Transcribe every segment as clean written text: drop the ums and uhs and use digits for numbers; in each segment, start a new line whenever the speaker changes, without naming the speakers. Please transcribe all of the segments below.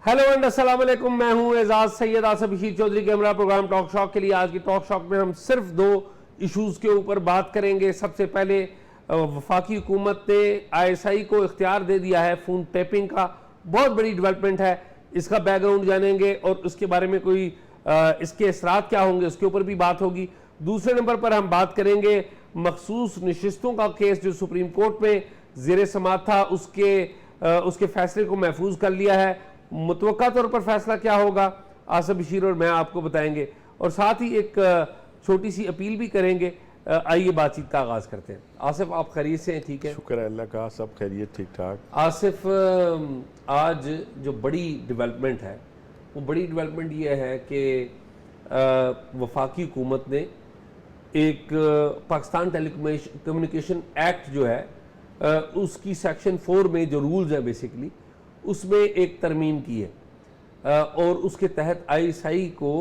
Hello and अस्सलाम वालेकुम, मैं हूं एजाज सैयद आसिफ बशीर चौधरी के हमरा प्रोग्राम टॉक शॉक के लिए। आज की टॉक शॉक में हम सिर्फ दो इश्यूज के ऊपर बात करेंगे। सबसे पहले वफाकी हुकूमत ने ISI को इख्तियार दे दिया है फ़ोन टैपिंग का, बहुत बड़ी डेवलपमेंट है, इसका बैकग्राउंड जानेंगे और उसके बारे में कोई इसके असरात क्या होंगे उसके ऊपर भी बात होगी। दूसरे नंबर पर हम बात करेंगे मखसूस नशिस्तों का केस जो सुप्रीम कोर्ट में ज़ेर समाअत था, उसके फैसले को महफूज कर लिया है। मुतवक्का तौर पर फैसला क्या होगा आसिफ बशीर और मैं आपको बताएंगे, और साथ ही एक छोटी सी अपील भी करेंगे। आइए बातचीत का आगाज़ करते हैं। आसिफ, आप खैरियत से हैं? ठीक है,
शुक्र है अल्लाह का, सब खैरियत ठीक ठाक।
आसिफ, आज जो बड़ी डेवलपमेंट है वो बड़ी डेवलपमेंट ये है कि वफाकी हुकूमत ने एक पाकिस्तान टेलीकम्युनिकेशन एक्ट जो है उसकी सेक्शन 4 में जो रूल्स हैं बेसिकली उसमें एक तरमीम की है और उसके तहत ISI को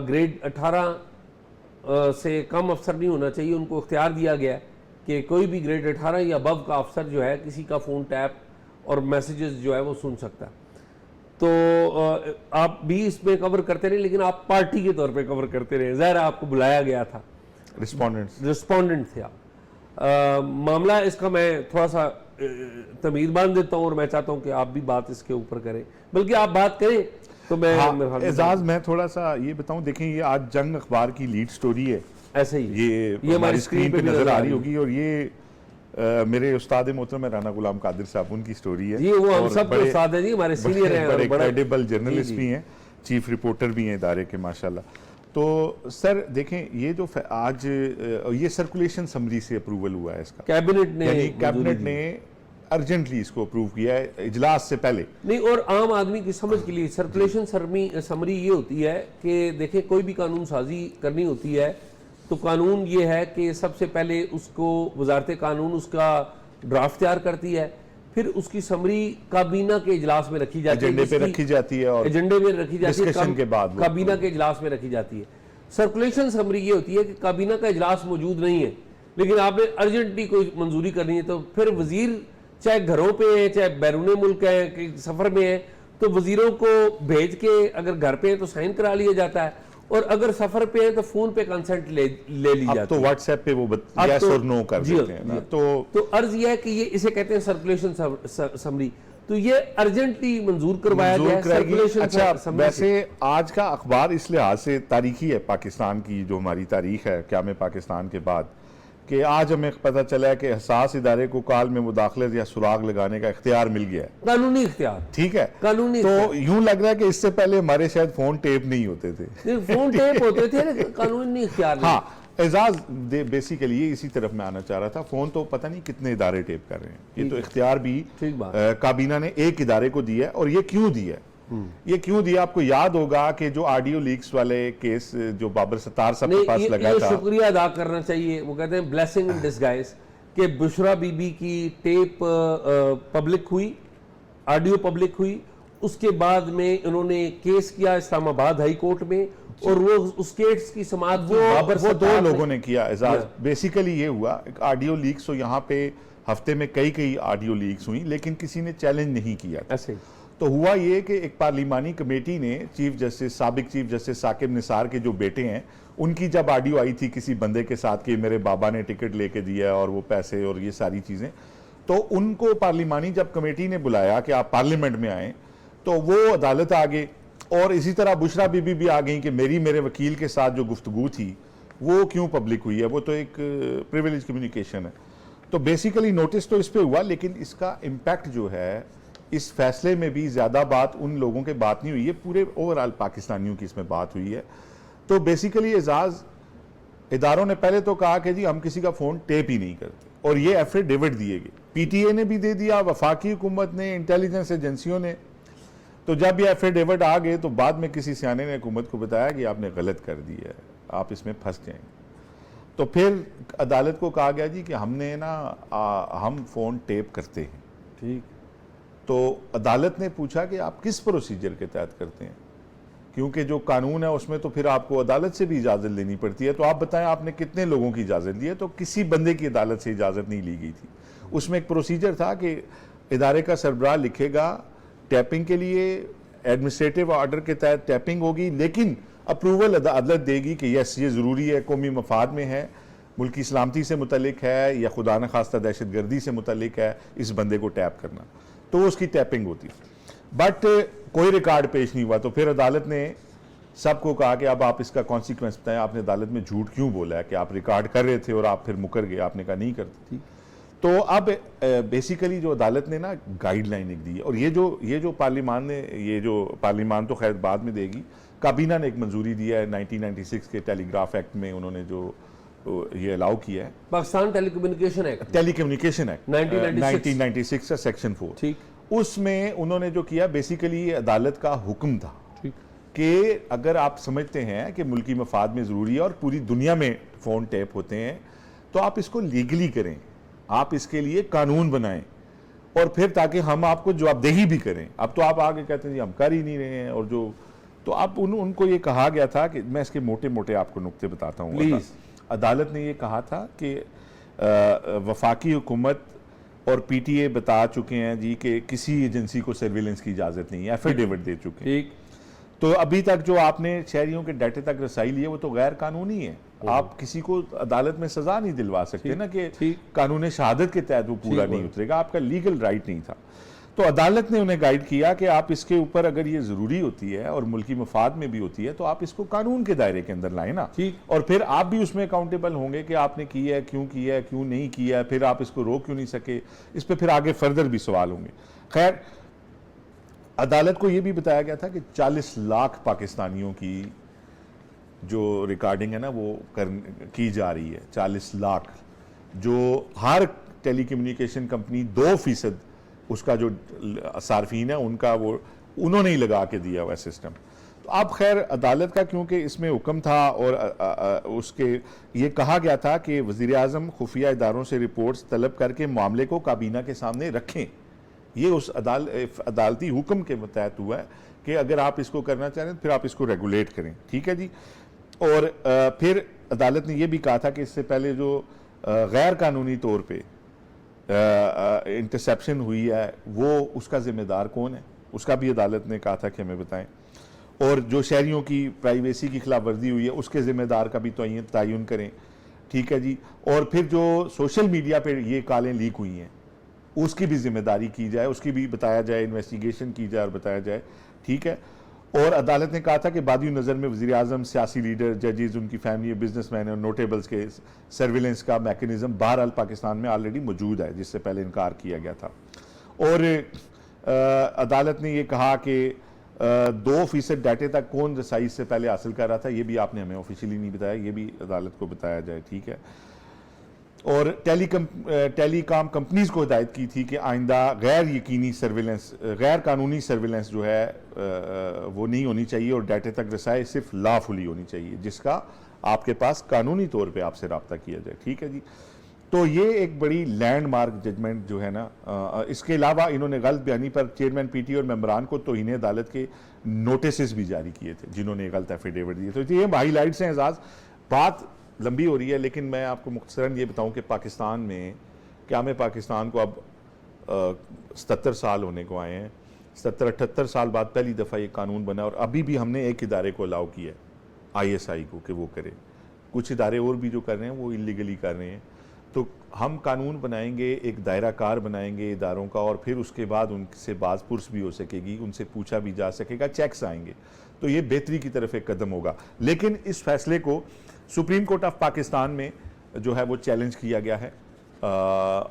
ग्रेड 18 से कम अफसर नहीं होना चाहिए। उनको इख्तियार दिया गया है कि कोई भी ग्रेड 18 या अबव का अफसर जो है किसी का फ़ोन टैप और मैसेजेस जो है वो सुन सकता है। तो आप भी इसमें कवर करते रहे, लेकिन आप पार्टी के तौर पे कवर करते रहे, ज़ाहिर आपको बुलाया गया था, रिस्पोंडेंट थे आप। मामला इसका मैं थोड़ा सा तमीज़ बांध देता हूँ और मैं चाहता हूँ कि आप भी बात इसके ऊपर करें, बल्कि आप बात करें तो मैं
एजाज मैं थोड़ा सा ये बताऊं। देखें, ये आज जंग अखबार की लीड स्टोरी है,
ऐसे ही
ये हमारी स्क्रीन पे नजर आ रही होगी, और ये मेरे उस्ताद मोहतरम राना गुलाम कादिर साहब उनकी स्टोरी है।
जी, वो हम सब के उस्ताद हैं जी, हमारे सीनियर हैं,
बड़े क्रेडिबल जर्नलिस्ट भी हैं, चीफ रिपोर्टर भी हैं इदारे के माशाल्लाह। तो सर देखें, ये जो आज ये सर्कुलेशन समरी से अप्रूवल हुआ है इसका, कैबिनेट ने अर्जेंटली इसको अप्रूव किया है इजलास से पहले।
नहीं, और आम आदमी की समझ के लिए सर्कुलेशन समरी ये होती है कि देखें, कोई भी कानून साजी करनी होती है तो कानून ये है कि सबसे पहले उसको वजारत कानून उसका ड्राफ्ट तैयार करती है, फिर उसकी समरी काबीना के इजलास में रखी जाती है,
एजेंडे पे रखी जाती है, और
एजेंडे में रखी जाती है,
डिस्कशन के बाद
काबीना के इजलास में रखी जाती है। सर्कुलेशन समरी ये होती है कि काबीना का इजलास मौजूद नहीं है, लेकिन आपने अर्जेंटली कोई मंजूरी करनी है, तो फिर वजीर चाहे घरों पे है चाहे बैरून मुल्क है कि सफर में है, तो वजीरों को भेज के अगर घर पे है तो साइन करा लिया जाता है, और अगर सफर पे है तो फोन पे कंसेंट ले ली जाती है।
तो व्हाट्सएप पे वो यस और नो कर देते हैं ना।
तो अर्ज ये है कि ये इसे कहते हैं सर्कुलेशन समरी, तो ये अर्जेंटली मंजूर करवाया गया है सर्कुलेशन।
अच्छा, वैसे आज का अखबार इस लिहाज से तारीखी है, पाकिस्तान की जो हमारी तारीख है क़याम पाकिस्तान के बाद, कि आज हमें पता चला है कि हसास इदारे को काल में मुदाखलत या सुराग लगाने का इख्तियार मिल गया है,
कानूनी इख्तियार।
ठीक है,
कानूनी।
तो यूं लग रहा है कि इससे पहले हमारे शायद फोन टेप नहीं होते थे,
फोन टेप होते थे, कानूनी इख्तियार।
हाँ एजाज, बेसिकली ये इसी तरफ मैं आना चाह रहा था। फोन तो पता नहीं कितने इदारे टेप कर रहे हैं, ये तो इख्तियार भी काबीना ने एक इदारे को दिया है। और ये क्यों दिया है, ये क्यों दिया, आपको याद होगा कि जो ऑडियो लीक्स वाले केस जो बाबर सत्तार साहब के पास लगा था,
शुक्रिया अदा करना चाहिए, वो कहते हैं ब्लेसिंग इन डिस्गाइज, कि बुशरा बीबी की टेप पब्लिक हुई, ऑडियो पब्लिक हुई, उसके बाद में उन्होंने केस किया इस्लामाबाद हाई कोर्ट में, और वो उस केस की समाअत
वो दो लोगों ने किया एजाज। बेसिकली ये हुआ, एक ऑडियो लीक्स, तो यहाँ पे हफ्ते में कई ऑडियो लीक्स हुई, लेकिन किसी ने चैलेंज नहीं किया ऐसे। तो हुआ ये कि एक पार्लिमानी कमेटी ने साबिक चीफ जस्टिस साकिब निसार के जो बेटे हैं, उनकी जब ऑडियो आई थी किसी बंदे के साथ कि मेरे बाबा ने टिकट लेके दिया और वो पैसे और ये सारी चीज़ें, तो उनको पार्लिमानी जब कमेटी ने बुलाया कि आप पार्लियामेंट में आएँ, तो वो अदालत आ गए। और इसी तरह बुशरा बीबी भी आ गई कि मेरे वकील के साथ जो गुफ्तगू थी वो क्यों पब्लिक हुई है, वो तो एक प्रिविलेज कम्युनिकेशन है। तो बेसिकली नोटिस तो इस पर हुआ, लेकिन इसका इम्पैक्ट जो है इस फैसले में भी ज़्यादा बात उन लोगों के बात नहीं हुई है, पूरे ओवरऑल पाकिस्तानियों की इसमें बात हुई है। तो बेसिकली एजाज, इदारों ने पहले तो कहा कि जी हम किसी का फ़ोन टेप ही नहीं करते, और ये एफिडेविट दिए गए, PTA ने भी दे दिया, वफाकी हुकूमत ने, इंटेलिजेंस एजेंसियों ने। तो जब ये एफिडेविट आ गए तो बाद में किसी सियाने ने हुकूमत को बताया कि आपने गलत कर दिया है, आप इसमें फंस जाएंगे। तो फिर अदालत को कहा गया जी कि हमने ना हम फ़ोन टेप करते हैं, ठीक। तो अदालत ने पूछा कि आप किस प्रोसीजर के तहत करते हैं, क्योंकि जो कानून है उसमें तो फिर आपको अदालत से भी इजाज़त लेनी पड़ती है। तो आप बताएं आपने कितने लोगों की इजाज़त ली है। तो किसी बंदे की अदालत से इजाज़त नहीं ली गई थी। उसमें एक प्रोसीजर था कि इदारे का सरबराह लिखेगा टैपिंग के लिए एडमिनिस्ट्रेटिव ऑर्डर के तहत टैपिंग होगी, लेकिन अप्रूवल अदालत देगी कि यस ये ज़रूरी है, कौमी मफाद में है, मुल्की सलामती से मुतलिक है या खुदा न खास्ता दहशत गर्दी से मुतलिक है इस बंदे को टैप करना, तो उसकी टैपिंग होती है। बट कोई रिकॉर्ड पेश नहीं हुआ, तो फिर अदालत ने सबको कहा कि अब आप इसका कॉन्सिक्वेंस बताएं, आपने अदालत में झूठ क्यों बोला है कि आप रिकॉर्ड कर रहे थे और आप फिर मुकर गए, आपने कहा नहीं करती थी। तो अब बेसिकली जो अदालत ने ना गाइडलाइन एक दी है, और ये जो पार्लियामान ने, ये जो पार्लियामान तो खैर बाद में देगी, काबीना ने एक मंजूरी दिया है 1996 के टेलीग्राफ एक्ट में, उन्होंने जो ये अलाउ किया है,
पाकिस्तान टेलीकम्युनिकेशन एक्ट
1996 का सेक्शन 4,
ठीक,
उसमें उन्होंने जो किया बेसिकली अदालत का हुक्म था कि अगर आप समझते हैं कि मुल्की मफाद में ज़रूरी है और पूरी दुनिया में फ़ोन टैप होते हैं, तो आप इसको लीगली करें, आप इसके लिए कानून बनाएं, और फिर ताकि हम आपको जवाबदेही भी करें। अब तो आप आगे कहते हैं जी हम कर ही नहीं रहे हैं, और जो तो आप उनको ये कहा गया था कि मैं इसके मोटे मोटे आपको नुक्ते बताता हूँ।
प्लीज़।
अदालत ने ये कहा था कि वफाकी हुकूमत और पीटीए बता चुके हैं जी कि किसी एजेंसी को सर्विलेंस की इजाज़त नहीं है, एफिडेविट दे चुके हैं।
ठीक,
तो अभी तक जो आपने शहरियों के डाटे तक रसाई ली है वो तो गैर कानूनी है। आप किसी को अदालत में सजा नहीं दिलवा सकते ना कि कानून शहादत के तहत वो पूरा नहीं उतरेगा, आपका लीगल राइट नहीं था। तो अदालत ने उन्हें गाइड किया कि आप इसके ऊपर अगर ये ज़रूरी होती है और मुल्की मफाद में भी होती है तो आप इसको कानून के दायरे के अंदर लाए ना, और फिर आप भी उसमें अकाउंटेबल होंगे कि आपने किया है, क्यों नहीं किया है, फिर आप इसको रोक क्यों नहीं सके, इस पर फिर आगे फर्दर भी सवाल होंगे। खैर, अदालत को यह भी बताया गया था कि 40 लाख पाकिस्तानियों की जो रिकॉर्डिंग है ना वो की जा रही है, 40 लाख, जो हर टेलीकम्युनिकेशन कंपनी 2% उसका जो सार्फिन है उनका वो उन्होंने ही लगा के दिया हुआ सिस्टम। तो अब खैर अदालत का क्योंकि इसमें हुक्म था और उसके ये कहा गया था कि वज़ीर आज़म खुफिया इदारों से रिपोर्ट्स तलब करके मामले को काबीना के सामने रखें। ये उस अदालती हुक्म के तहत हुआ है कि अगर आप इसको करना चाह रहे हैं फिर आप इसको रेगुलेट करें, ठीक है जी। और फिर अदालत ने यह भी कहा था कि इससे पहले जो गैर कानूनी तौर पे इंटरसेप्शन हुई है वो उसका जिम्मेदार कौन है, उसका भी अदालत ने कहा था कि हमें बताएं, और जो शहरियों की प्राइवेसी की खिलाफ वर्जी हुई है उसके जिम्मेदार का भी तयन करें, ठीक है जी। और फिर जो सोशल मीडिया पे ये कॉलें लीक हुई हैं उसकी भी जिम्मेदारी की जाए, उसकी भी बताया जाए, इन्वेस्टिगेशन की जाए और बताया जाए, ठीक है। और अदालत ने कहा था कि बादी नज़र में वज़ीर आज़म, सियासी लीडर, जजेस, उनकी फैमिली, बिजनेसमैन और नोटेबल्स के सर्विलेंस का मैकेनिज्म बहरहाल पाकिस्तान में ऑलरेडी मौजूद है, जिससे पहले इनकार किया गया था। और अदालत ने यह कहा कि 2% डाटे तक कौन रसाई इससे पहले हासिल कर रहा था, ये भी आपने हमें ऑफिशियली नहीं बताया, ये भी अदालत को बताया जाए, ठीक है। और टेलीकॉम कंपनीज को हिदायत की थी कि आइंदा गैर यकीनी सर्विलेंस, गैर कानूनी सर्विलेंस जो है वो नहीं होनी चाहिए और डाटे तक रसाई सिर्फ लॉफुली होनी चाहिए, जिसका आपके पास कानूनी तौर पे आपसे रब्ता किया जाए, ठीक है जी। तो ये एक बड़ी लैंडमार्क जजमेंट जो है ना। इसके अलावा इन्होंने गलत बयानी पर चेयरमैन पीटी और मेंबरान को तौहीन अदालत के नोटिस भी जारी किए थे जिन्होंने गलत एफिडेविट दिए। तो ये हाईलाइट्स हैं। एजाज, बात लंबी हो रही है लेकिन मैं आपको मुख्तसरन ये बताऊं कि पाकिस्तान में क्या में पाकिस्तान को अब 77 साल होने को आए हैं। 77-78 साल बाद पहली दफ़ा ये कानून बना और अभी भी हमने एक इदारे को अलाउ किया है, ISI को, कि वो करे। कुछ इदारे और भी जो कर रहे हैं वो इलीगली कर रहे हैं। तो हम कानून बनाएंगे, एक दायरा कार बनाएंगे इदारों का, और फिर उसके बाद उनसे बाज़पुर्स भी हो सकेगी, उनसे पूछा भी जा सकेगा, चेक्स आएंगे। तो ये बेहतरी की तरफ एक कदम होगा। लेकिन इस फैसले को सुप्रीम कोर्ट ऑफ पाकिस्तान में जो है वो चैलेंज किया गया है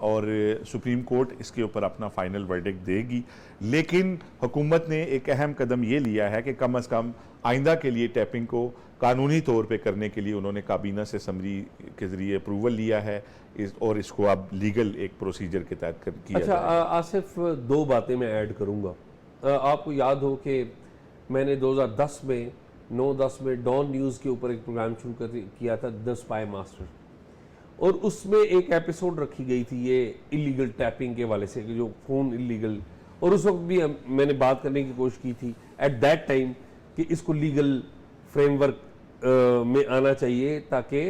और सुप्रीम कोर्ट इसके ऊपर अपना फाइनल वर्डिक्ट देगी। लेकिन हुकूमत ने एक अहम कदम ये लिया है कि कम अज़ कम आइंदा के लिए टैपिंग को कानूनी तौर पे करने के लिए उन्होंने काबीना से समरी के ज़रिए अप्रूवल लिया है और इसको अब लीगल एक प्रोसीजर के तहत किया
अच्छा, आसिफ, 2 बातें मैं ऐड करूँगा। आपको याद हो कि मैंने 2010 में 9-10 में डॉन न्यूज़ के ऊपर एक प्रोग्राम शुरू किया था, द स्पाई मास्टर, और उसमें एक एपिसोड रखी गई थी ये इलीगल टैपिंग के वाले से, जो फ़ोन इलीगल, और उस वक्त भी मैंने बात करने की कोशिश की थी एट दैट टाइम कि इसको लीगल फ्रेमवर्क में आना चाहिए ताकि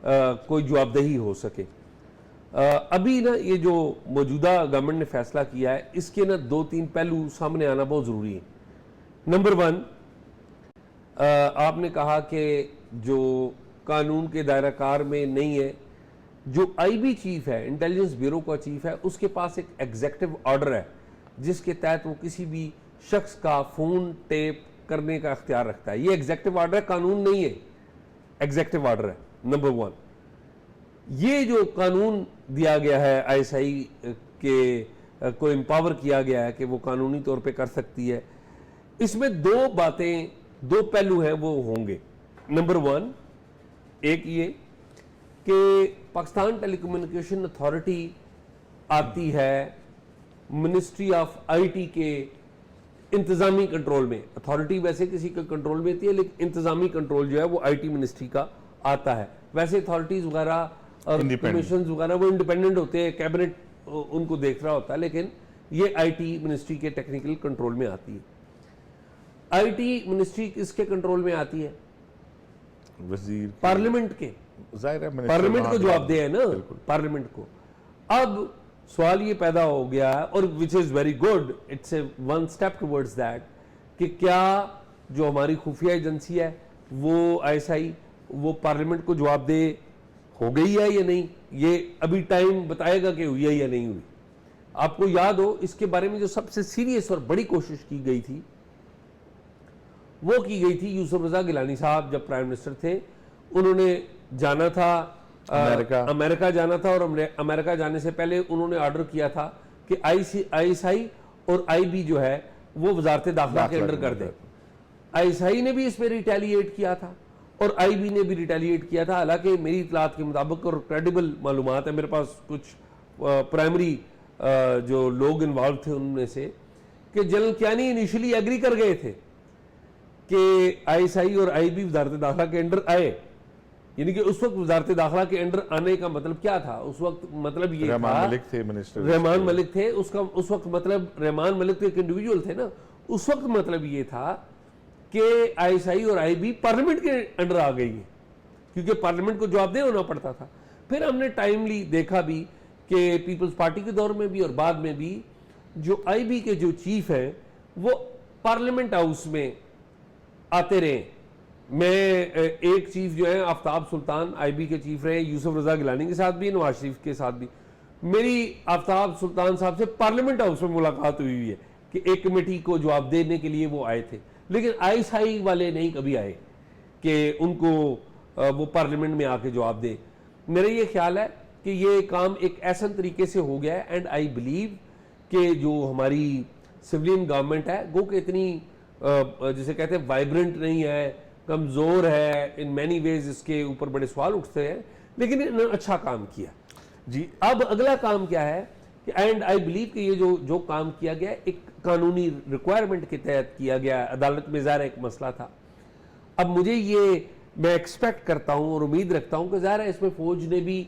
कोई जवाबदेही हो सके। अभी ना ये जो मौजूदा गवर्नमेंट ने फैसला किया है इसके ना 2-3 पहलू सामने आना बहुत ज़रूरी है। नंबर 1, आपने कहा कि जो कानून के दायराकार में नहीं है, जो आईबी चीफ है, इंटेलिजेंस ब्यूरो का चीफ है, उसके पास एक एग्जेक्टिव ऑर्डर है जिसके तहत वो किसी भी शख्स का फोन टेप करने का इख्तियार रखता है। ये एग्जेक्टिव ऑर्डर है, कानून नहीं है, एग्जेक्टिव ऑर्डर है। नंबर 1, ये जो कानून दिया गया है आईएसआई के को एम्पावर किया गया है कि वो कानूनी तौर पे कर सकती है, इसमें दो बातें, दो पहलू हैं वो होंगे। नंबर 1, एक ये कि पाकिस्तान टेलीकम्युनिकेशन अथॉरिटी आती है मिनिस्ट्री ऑफ आईटी के इंतजामी कंट्रोल में। अथॉरिटी वैसे किसी के कंट्रोल में होती है, लेकिन इंतजामी कंट्रोल जो है वो आईटी मिनिस्ट्री का आता है। वैसे अथॉरिटीज वगैरह और कमीशन वगैरह वो इंडिपेंडेंट होते हैं, कैबिनेट उनको देख रहा होता है, लेकिन ये आईटी मिनिस्ट्री के टेक्निकल कंट्रोल में आती है। आईटी मिनिस्ट्री किसके कंट्रोल में आती है?
वजीर,
पार्लियामेंट के।
जाहिर है
पार्लियामेंट को जवाबदेह है ना, पार्लियामेंट को। अब सवाल ये पैदा हो गया है, और which is very good, it's a one step towards that, कि क्या जो हमारी खुफिया एजेंसी है वो आईएसआई वो पार्लियामेंट को जवाबदेह हो गई है या नहीं, ये अभी टाइम बताएगा कि हुई है या नहीं हुई। आपको याद हो, इसके बारे में जो सबसे सीरियस और बड़ी कोशिश की गई थी वो की गई थी यूसुफ रजा गिलानी साहब जब प्राइम मिनिस्टर थे, उन्होंने जाना था अमेरिका जाना था, और अमेरिका जाने से पहले उन्होंने ऑर्डर किया था कि आईएसआई और आईबी जो है वो वजारत दाखिला के अंडर कर दे। आईएसआई ने भी इस पर रिटेलिएट किया था और आईबी ने भी रिटेलिएट किया था। हालांकि मेरी इतलात के मुताबिक और क्रेडिबल मालूमात है, मेरे पास कुछ प्राइमरी जो लोग इन्वॉल्व थे उनमें से, कि जनरल कियानी इनिशियली एग्री कर गए थे कि आईएसआई और आईबी वजारत दाखिला के अंडर आए। यानी कि उस वक्त वजारत दाखिला के अंडर आने का मतलब क्या था? उस वक्त मतलब ये
रहमान मलिक थे मिनिस्टर,
रहमान मलिक थे उसका, उस वक्त मतलब रहमान मलिक तो एक इंडिविजुअल थे ना, उस वक्त मतलब ये था कि आईएसआई और आईबी पार्लियामेंट के अंडर आ गई है, क्योंकि पार्लियामेंट को जवाबदेह होना पड़ता था। फिर हमने टाइमली देखा भी कि पीपल्स पार्टी के दौर में भी और बाद में भी जो आईबी के जो चीफ हैं वो पार्लियामेंट हाउस में आते रहे। मैं एक चीफ जो है आफ्ताब सुल्तान आईबी के चीफ रहे, यूसुफ रजा गिलानी के साथ भी, नवाज शरीफ के साथ भी। मेरी आफ्ताब सुल्तान साहब से पार्लियामेंट हाउस में मुलाकात हुई है कि एक कमेटी को जवाब देने के लिए वो आए थे, लेकिन आईएसआई वाले नहीं कभी आए कि उनको वो पार्लियामेंट में आके जवाब दे। मेरा ये ख्याल है कि ये काम एक ऐसा तरीके से हो गया है, एंड आई बिलीव कि जो हमारी सिविलियन गवर्नमेंट है वो कि इतनी जिसे कहते हैं वाइब्रेंट नहीं है, कमज़ोर है, इन मैनी वेज इसके ऊपर बड़े सवाल उठते हैं, लेकिन इन्होंने अच्छा काम किया जी। अब अगला काम क्या है कि एंड आई बिलीव कि ये जो काम किया गया एक कानूनी रिक्वायरमेंट के तहत किया गया, अदालत में ज़ाहिर एक मसला था। अब मुझे ये मैं एक्सपेक्ट करता हूँ और उम्मीद रखता हूँ कि ज़ाहिर है इसमें फौज ने भी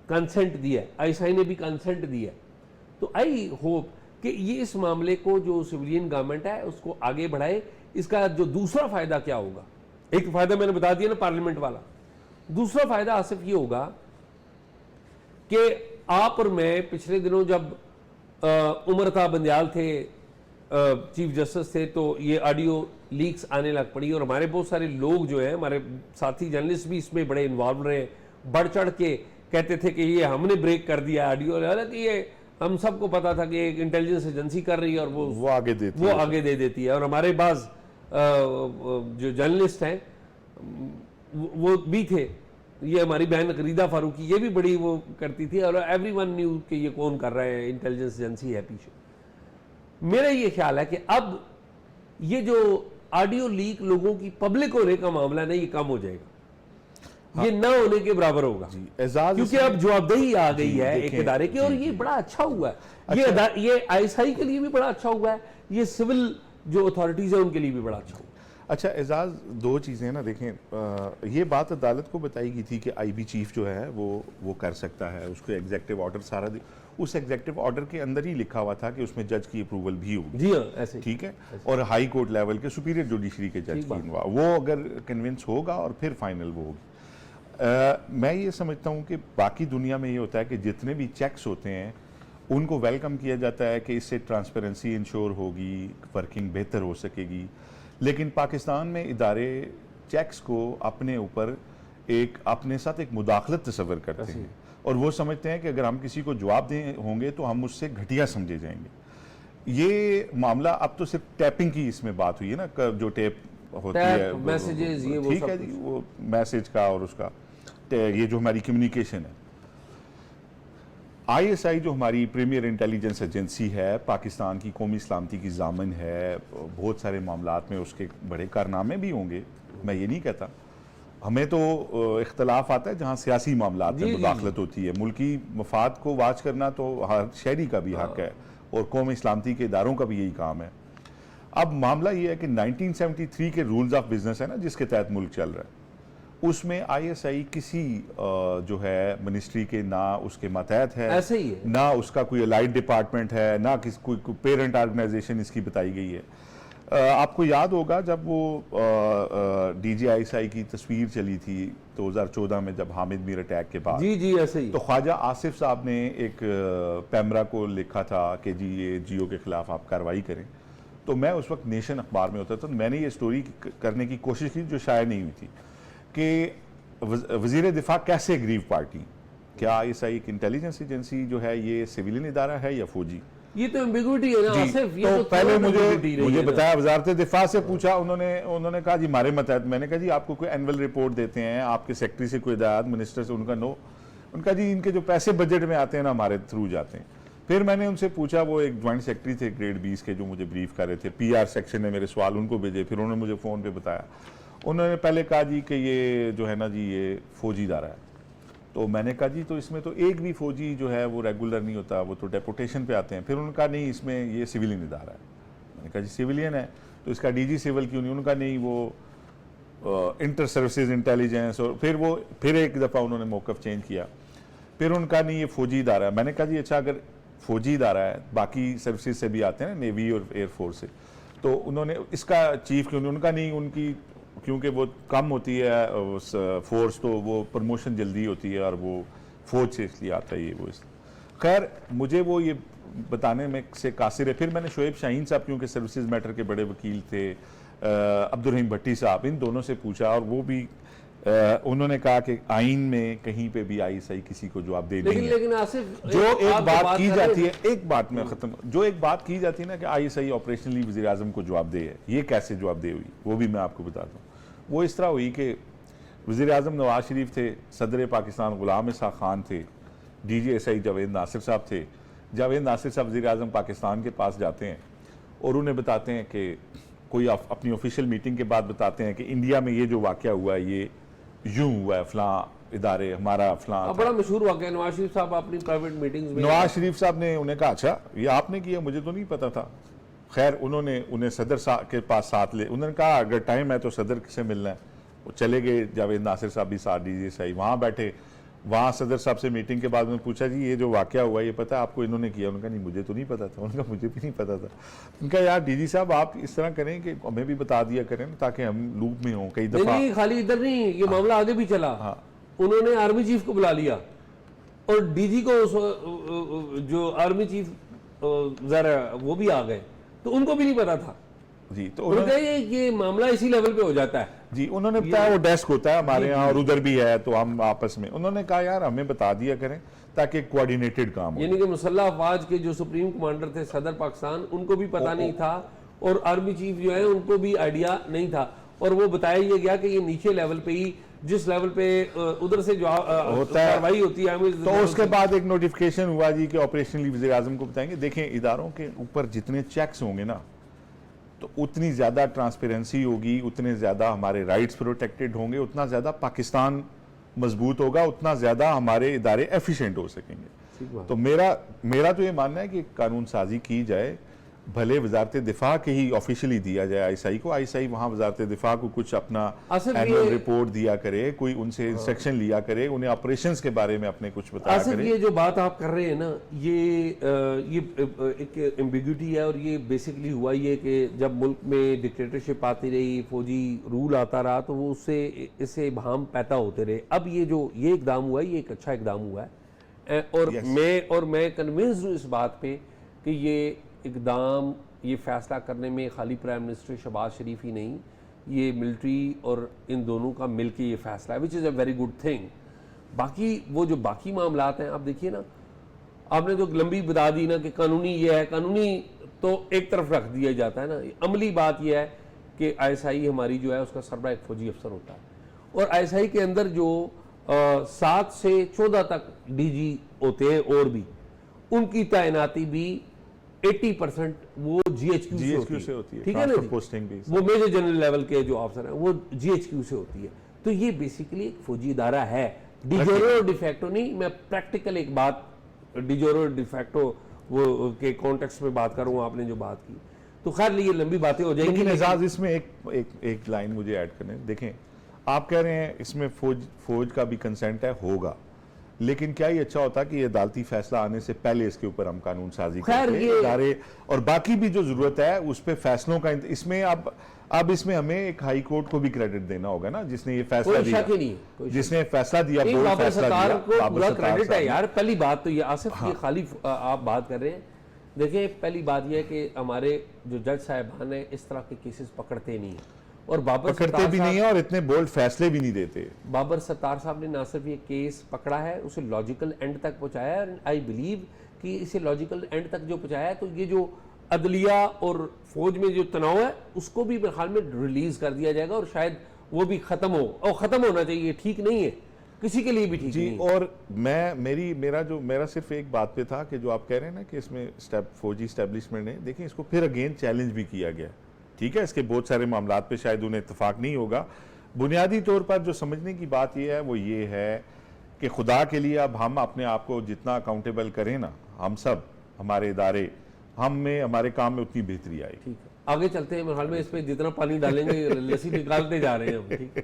कंसेंट दिया है, आईएसआई ने भी कंसेंट दिया है, तो आई होप कि ये इस मामले को जो सिविलियन गवर्नमेंट है उसको आगे बढ़ाए। इसका जो दूसरा फायदा क्या होगा, एक फायदा मैंने बता दिया ना पार्लियामेंट वाला, दूसरा फायदा आसिफ ये होगा कि आप और मैं पिछले दिनों जब उमर था बंदयाल थे चीफ जस्टिस थे, तो ये ऑडियो लीक्स आने लग पड़ी और हमारे बहुत सारे लोग जो हैं, हमारे साथी जर्नलिस्ट भी इसमें बड़े इन्वॉल्व रहे, बढ़ चढ़ के कहते थे कि ये हमने ब्रेक कर दिया ऑडियो। हालांकि ये हम सबको पता था कि एक इंटेलिजेंस एजेंसी कर रही है और वो आगे देती है। और हमारे पास जो जर्नलिस्ट हैं वो भी थे, ये हमारी बहन खरीदा फारूकी ये भी बड़ी वो करती थी, और एवरीवन न्यू कि ये कौन कर रहा है, इंटेलिजेंस एजेंसी है पीछे। मेरा ये ख्याल है कि अब ये जो ऑडियो लीक लोगों की पब्लिक होने का मामला नहीं, ये कम हो जाएगा। हाँ। ये ना होने के बराबर होगा जी, क्योंकि अब जवाबदेही आ गई है एक इदारे की, और ये बड़ा अच्छा हुआ है। अच्छा। ये आईएसआई के लिए भी बड़ा अच्छा हुआ है, ये सिविल जो अथॉरिटीज है उनके लिए भी बड़ा अच्छा हुआ।
अच्छा एजाज, दो चीज़ें ना देखें, ये बात अदालत को बताई गई थी कि आईबी चीफ जो है वो कर सकता है, उसको एग्जेक्टिव ऑर्डर सारा उस एग्जेक्टिव ऑर्डर के अंदर ही लिखा हुआ था कि उसमें जज की अप्रूवल भी होगी।
जी हाँ, ऐसे
ठीक है, और हाई कोर्ट लेवल के सुपीरियर जुडिशरी के जज की वो अगर कन्विंस होगा और फिर फाइनल वो होगी। मैं ये समझता हूँ कि बाकी दुनिया में ये होता है कि जितने भी चेक्स होते हैं उनको वेलकम किया जाता है कि इससे ट्रांसपेरेंसी इंश्योर होगी, वर्किंग बेहतर हो सकेगी। लेकिन पाकिस्तान में इदारे चेक्स को अपने ऊपर एक अपने साथ एक मुदाखलत तस्वर करते हैं और वो समझते हैं कि अगर हम किसी को जवाब दें होंगे तो हम उससे घटिया समझे जाएंगे। ये मामला अब तो सिर्फ टैपिंग की इसमें बात हुई है ना, जो टैप होती है
मैसेजेस, ये वो
ठीक है जी, वो मैसेज का और उसका ये जो हमारी कम्युनिकेशन है। ISI जो हमारी प्रीमियर इंटेलिजेंस एजेंसी है, पाकिस्तान की कौमी सलामती की जामन है, बहुत सारे मामलात में उसके बड़े कारनामे भी होंगे, मैं ये नहीं कहता। हमें तो इख्तलाफ आता है जहाँ सियासी मामलात में मुदाखलत होती है। मुल्की मफाद को वाच करना तो हर शहरी का भी हक है और कौमी सलामती के इदारों का भी यही काम है। अब मामला ये है कि 1973 के रूल्स ऑफ बिजनेस है ना, जिसके तहत मुल्क चल रहा है, उसमें ISI किसी जो है मिनिस्ट्री के ना उसके मातहत है,
ऐसे ही है,
ना उसका कोई अलाइड डिपार्टमेंट है, ना कोई पेरेंट ऑर्गेनाइजेशन इसकी बताई गई है। आपको याद होगा जब वो DGISI की तस्वीर चली थी 2014 में, जब हामिद मीर अटैक के बाद,
जी ऐसे ही,
तो ख्वाजा आसिफ साहब ने एक पैमरा को लिखा था कि जी ये जियो के खिलाफ आप कार्रवाई करें। तो मैं उस वक्त नेशन अखबार में होता था, तो मैंने ये स्टोरी करने की कोशिश की जो शायद नहीं हुई थी कि वजीर दिफा कैसे ग्रीव पार्टी, क्या ISI एक इंटेलिजेंस एजेंसी जो है ये सिविलियन इदारा है या फौजी?
ये तो एम्बिग्विटी है ना आसिफ। ये
तो पहले मुझे बताया, वजारत दिफा से पूछा, उन्होंने कहा जी हमारे मतहत। मैंने कहा जी आपको कोई एनुअल रिपोर्ट देते हैं, आपके सेक्रेटरी से कोई हिदायत, मिनिस्टर से, उनका नो। उनका जी इनके जो पैसे बजट में आते हैं ना हमारे थ्रू जाते हैं। फिर मैंने उनसे पूछा, वो एक ज्वाइंट सेक्रेटरी थे ग्रेड 20 के जो मुझे ब्रीफ कर रहे थे, PR सेक्शन ने मेरे सवाल उनको भेजे, फिर उन्होंने मुझे फ़ोन पे बताया। उन्होंने पहले कहा जी कि ये जो है ना जी ये फौजी इदारा है। तो मैंने कहा जी तो इसमें तो एक भी फौजी जो है वो रेगुलर नहीं होता, वो तो डेपुटेशन पे आते हैं। फिर उन्होंने कहा नहीं, इसमें ये सिविलियन इदारा है। मैंने कहा जी सिविलियन है तो इसका DG सिविल क्यों नहीं? उन्होंने कहा नहीं वो इंटर सर्विसेज इंटेलिजेंस। और फिर एक दफ़ा उन्होंने मौक़िफ़ चेंज किया, फिर उनका नहीं ये फौजी इदारा है। मैंने कहा जी अच्छा अगर फौजी इदारा है, बाकी सर्विसेज से भी आते हैं ना, नेवी और एयरफोर्स से, तो उन्होंने इसका चीफ क्यों नहीं? उनका नहीं, उनकी क्योंकि वो कम होती है उस फोर्स, तो वो प्रमोशन जल्दी होती है और वो फौज से इसलिए आता है ये वो। खैर मुझे वो ये बताने में से कासिर है। फिर मैंने शोएब शाहीन साहब, क्योंकि सर्विसेज मैटर के बड़े वकील थे, अब्दुल रहीम भट्टी साहब, इन दोनों से पूछा और वो भी उन्होंने कहा कि आइन में कहीं पे भी ISI किसी को जवाब दे नहीं है।
लेकिन आसिफ
जो एक बात की जाती है, एक बात में खत्म, जो एक बात की जाती है ना कि ISI ऑपरेशनली वज़ीर आज़म को जवाब दे, ये कैसे जवाब दे हुई वो भी मैं आपको बताता हूँ। वो इस तरह हुई कि वज़ीर आज़म नवाज शरीफ थे, सदर पाकिस्तान गुलाम इसा खान थे, DGSI जावेद नासिर साहब थे। जावेद नासिर साहब वज़ीर आज़म पाकिस्तान के पास जाते हैं और उन्हें बताते हैं कि कोई अपनी ऑफिशियल मीटिंग के बाद बताते हैं कि इंडिया में ये जो वाक़या हुआ है ये यूं हुआ है, फलां इदारे हमारा फलां।
बड़ा मशहूर वाक़या, नवाज शरीफ साहब अपनी प्राइवेट मीटिंग्स में,
नवाज शरीफ साहब ने उन्हें कहा अच्छा ये आपने किया, मुझे तो नहीं पता था। खैर उन्होंने उन्हें सदर के पास साथ ले, उन्होंने कहा अगर टाइम है तो सदर से मिलना है। वो चले गए, जावेद नासिर साहब भी साथ DGSI वहाँ बैठे। वहाँ सदर साहब से मीटिंग के बाद उन्होंने पूछा जी ये जो वाक़या हुआ ये पता है आपको इन्होंने किया? उन्होंने कहा नहीं मुझे तो नहीं पता था। उनका मुझे भी नहीं पता था। उनका यार DG साहब आप इस तरह करें कि हमें भी बता दिया करें ताकि हम लूप में हों। कई दफ़ा
नहीं, खाली इधर नहीं, ये मामला आगे भी चला। उन्होंने आर्मी चीफ को बुला लिया और DG को, जो आर्मी चीफ जरा वो भी आ गए, तो उनको भी नहीं पता था
जी। तो
उन्होंने ये मामला इसी लेवल पे हो जाता है
जी। उन्होंने बताया वो डेस्क होता है हमारे यहाँ और उधर भी है, तो हम आपस में, उन्होंने कहा यार हमें बता दिया करें ताकि कोऑर्डिनेटेड काम हो।
यानी कि मुसल्लह अफवाज के जो सुप्रीम कमांडर थे सदर पाकिस्तान, उनको भी पता नहीं था और आर्मी चीफ जो है उनको भी आइडिया नहीं था। और वो बताया ये गया कि ये नीचे लेवल पे ही, जिस लेवल पे उधर से जो कार्रवाई होती है,
तो उसके बाद एक नोटिफिकेशन हुआ जी कि ऑपरेशनली वज़ीर आज़म को बताएंगे। देखें इदारों के ऊपर जितने चेक्स होंगे ना तो उतनी ज़्यादा ट्रांसपेरेंसी होगी, उतने ज़्यादा हमारे राइट्स प्रोटेक्टेड होंगे, उतना ज़्यादा पाकिस्तान मजबूत होगा, उतना ज़्यादा हमारे इदारे एफिशिएंट हो सकेंगे। तो मेरा तो ये मानना है कि कानून साजी की जाए, भले वजारत दिफा के ही ऑफिशियली दिया जाए ISI को। ISI वहाँ वजारत दिफा को कुछ अपना एनुअल रिपोर्ट दिया करे, कोई उनसे इंस्ट्रक्शन लिया करे, उन्हें ऑपरेशंस के बारे में अपने कुछ बताया करे।
ये जो बात आप कर रहे हैं ना, ये एक एम्बिग्यूटी है और ये बेसिकली हुआ ये कि जब मुल्क में डिक्टेटरशिप आती रही, फौजी रूल आता रहा, तो वो उससे इससे इबहम पैदा होते रहे। अब ये जो ये इकदाम हुआ है ये एक अच्छा इकदाम हुआ है और मैं कन्विंस्ड हूँ इस बात पे कि ये इकदाम, ये फैसला करने में खाली प्राइम मिनिस्टर शहबाज शरीफ ही नहीं, ये मिलिट्री और इन दोनों का मिलके ये फैसला है, which is a very good thing. बाकी वो जो बाकी मामलात हैं, आप देखिए ना, आपने तो लंबी बता दी ना कि कानूनी ये है, कानूनी तो एक तरफ रख दिया जाता है ना। अमली बात ये है कि ISI हमारी जो है उसका सरबराह एक फौजी अफसर होता है, और ISI के अंदर जो 7 से 14 तक DG होते हैं और भी, उनकी तैनाती भी 80% वो GHQ से होती है, ठीक है ना,
पोस्टिंग भी
वो मेजर जनरल लेवल के जो अफसर हैं वो GHQ से होती है। तो ये बेसिकली एक फौजी इदारा है, डिजोरो डिफैक्टो नहीं। मैं प्रैक्टिकल एक बात डिजोरो डिफैक्टो वो के कॉन्टेक्स्ट में बात करूँ, आपने जो बात की, तो खैर ये लंबी बातें हो जाएंगी।
लेकिन एजाज इसमें एक लाइन मुझे ऐड करने देखें। आप कह रहे हैं इसमें फौज का भी कंसेंट है, होगा, लेकिन क्या ही अच्छा होता कि ये अदालती फैसला आने से पहले इसके ऊपर हम कानून साजी करते, इदारे और बाकी भी जो जरूरत है उस पे फैसलों का। इसमें अब इसमें हमें एक हाई कोर्ट को भी क्रेडिट देना होगा ना, जिसने ये फैसला दिया, जिसने फैसला दिया,
बाबर सत्तार को पूरा क्रेडिट है यार। पहली बात तो ये आसिफ, ये खाली आप बात कर रहे हैं, देखिए पहली बात यह है कि हमारे जो जज साहिबान है इस तरह के केसेस पकड़ते नहीं है, और बाबर
पकड़ते भी नहीं है और इतने बोल्ड फैसले भी नहीं देते।
बाबर सत्तार साहब ने ना सिर्फ ये केस पकड़ा है, उसे लॉजिकल एंड तक पहुंचाया है। आई बिलीव कि इसे लॉजिकल एंड तक जो पहुंचाया है, तो ये जो अदलिया और फौज में जो तनाव है उसको भी मेरे ख्याल में रिलीज कर दिया जाएगा, और शायद वो भी खत्म हो, और खत्म होना चाहिए। ठीक नहीं है, किसी के लिए भी ठीक नहीं है।
और मेरा सिर्फ एक बात पे था कि जो आप कह रहे हैं ना कि इसमें फौजी स्टैब्लिशमेंट ने, देखिए इसको फिर अगेन चैलेंज भी किया गया, ठीक है, इसके बहुत सारे मामलात पे शायद उन्हें इत्तेफाक नहीं होगा। बुनियादी तौर पर जो समझने की बात यह है वो ये है कि खुदा के लिए अब हम अपने आप को जितना अकाउंटेबल करें ना, हम सब, हमारे इदारे, हम में, हमारे काम में उतनी बेहतरी आएगी।
ठीक है, आगे चलते हैं। मेरे ख्याल में इस पर जितना पानी डालेंगे लस्सी निकालते जा रहे हैं हम, ठीक है।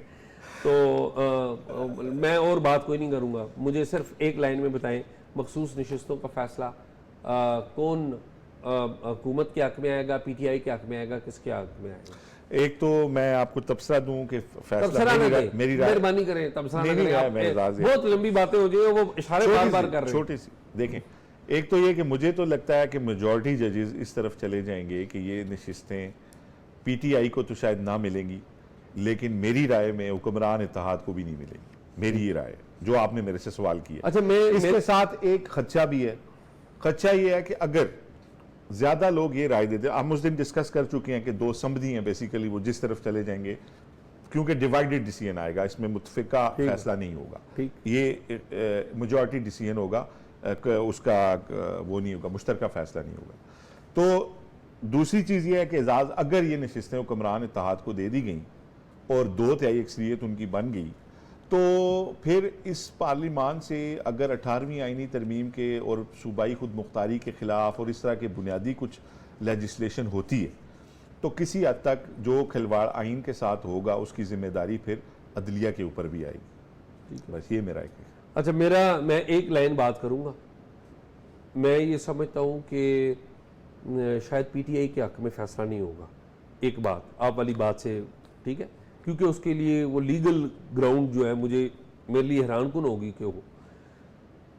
तो मैं और बात कोई नहीं करूँगा, मुझे सिर्फ एक लाइन में बताएं, मखसूस नशिस्तों का फैसला कौन हुकूमत के हक में आएगा, PTI के हक में आएगा, किसके हक में आएगा?
एक तो मैं आपको तबसरा दूं कि फैसला मेरी
मेहरबानी करें, तबसरा ना करें, बहुत लंबी बातें हो जाए, वो इशारे बार-बार कर रहे हैं।
छोटी सी देखें, एक तो ये कि मुझे तो लगता है कि मेजॉरिटी जजेस इस तरफ चले जाएंगे कि ये नशिस्तें PTI को तो शायद ना मिलेंगी, लेकिन मेरी राय में हुक्मरान इत्तेहाद को भी नहीं मिलेगी। मेरी ये राय है, जो आपने मेरे से सवाल किया।
अच्छा,
इसके साथ एक खदशा भी है। खदशा ये है कि अगर ज्यादा लोग ये राय देते, हम उस दिन डिस्कस कर चुके हैं कि दो समझी हैं बेसिकली, वो जिस तरफ चले जाएंगे, क्योंकि डिवाइडेड डिसीजन आएगा, इसमें मुत्तफिका फैसला नहीं होगा, ये मेजॉरिटी डिसीजन होगा, उसका वो नहीं होगा, मुश्तरका फैसला नहीं होगा। तो दूसरी चीज ये है कि एजाज, अगर ये नशिस्तें हुक्मरान इत्तेहाद को दे दी गई और 2/3 अक्सरियत उनकी बन गई, तो फिर इस पार्लिमान से अगर 18वीं आईनी तरमीम के और सूबाई खुद मुख्तारी के खिलाफ और इस तरह के बुनियादी कुछ लेजिस्लेशन होती है, तो किसी हद तक जो खिलवाड़ आइन के साथ होगा उसकी जिम्मेदारी फिर अदलिया के ऊपर भी आएगी। बस ये मेरा एक।
अच्छा, मैं एक लाइन बात करूंगा। मैं ये समझता हूँ कि शायद PTI के हक में फैसला नहीं होगा, एक बात आप वाली बात से, ठीक है, क्योंकि उसके लिए वो लीगल ग्राउंड जो है मेरे लिए हैरानकुन होगी कि वो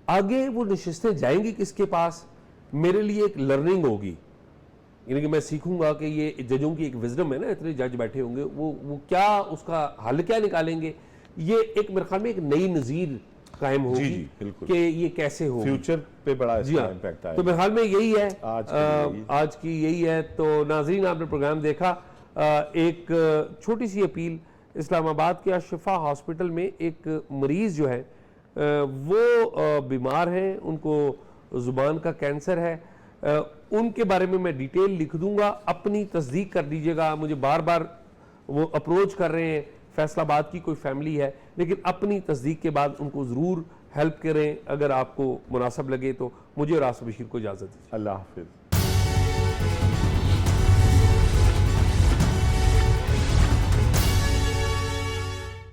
आगे वो नशिस्तें जाएंगी किसके पास, मेरे लिए एक लर्निंग होगी, यानी कि मैं सीखूंगा कि ये जजों की एक विजडम है ना, इतने जज बैठे होंगे, वो क्या उसका हल क्या निकालेंगे, ये एक मेरे ख्याल में एक नई नज़ीर कायम होगी कि ये कैसे हो,
फ्यूचर पे बड़ा इम्पैक्ट आएगा।
तो मेरे ख्याल में यही है आज की यही है। तो नाजरीन, आपने प्रोग्राम देखा। एक छोटी सी अपील, इस्लामाबाद के शिफा हॉस्पिटल में एक मरीज़ जो है वो बीमार हैं, उनको ज़ुबान का कैंसर है, उनके बारे में मैं डिटेल लिख दूंगा, अपनी तस्दीक कर दीजिएगा। मुझे बार बार वो अप्रोच कर रहे हैं, फैसलाबाद की कोई फैमिली है, लेकिन अपनी तस्दीक के बाद उनको ज़रूर हेल्प करें। अगर आपको मुनासिब लगे तो मुझे और आसिफ बशीर को इजाज़त दीजिए।
अल्लाह हाफिज़।